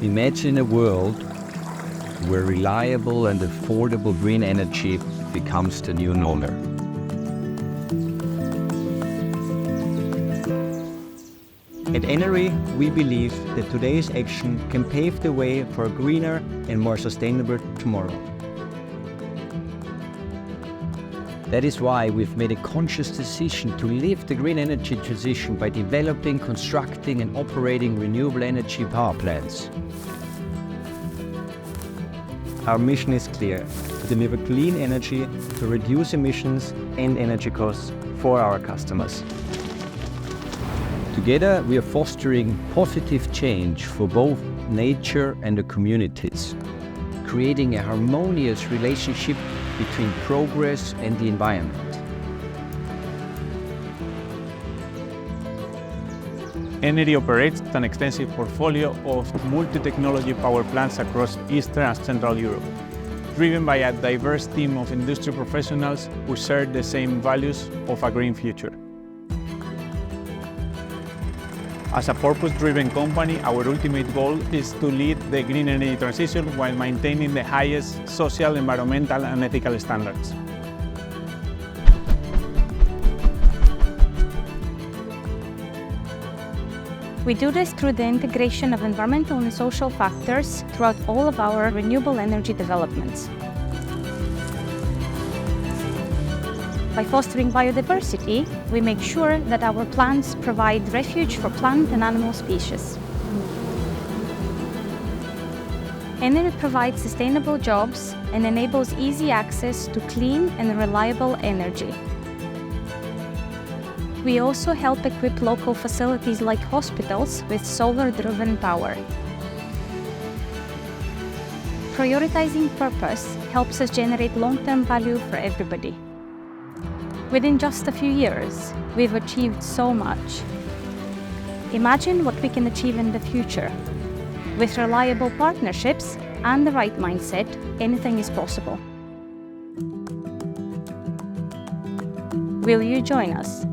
Imagine a world where reliable and affordable green energy becomes the new normal. At Enery, we believe that today's action can pave the way for a greener and more sustainable tomorrow. That is why we've made a conscious decision to live the green energy transition by developing, constructing and operating renewable energy power plants. Our mission is clear: to deliver clean energy, to reduce emissions and energy costs for our customers. Together, we are fostering positive change for both nature and the communities, creating a harmonious relationship between progress and the environment. Enery operates an extensive portfolio of multi-technology power plants across Eastern and Central Europe, driven by a diverse team of industry professionals who share the same values of a green future. As a purpose-driven company, our ultimate goal is to lead the green energy transition while maintaining the highest social, environmental, and ethical standards. We do this through the integration of environmental and social factors throughout all of our renewable energy developments. By fostering biodiversity, we make sure that our plants provide refuge for plant and animal species. Enery provides sustainable jobs and enables easy access to clean and reliable energy. We also help equip local facilities like hospitals with solar-driven power. Prioritizing purpose helps us generate long-term value for everybody. Within just a few years, we've achieved so much. Imagine what we can achieve in the future. With reliable partnerships and the right mindset, anything is possible. Will you join us?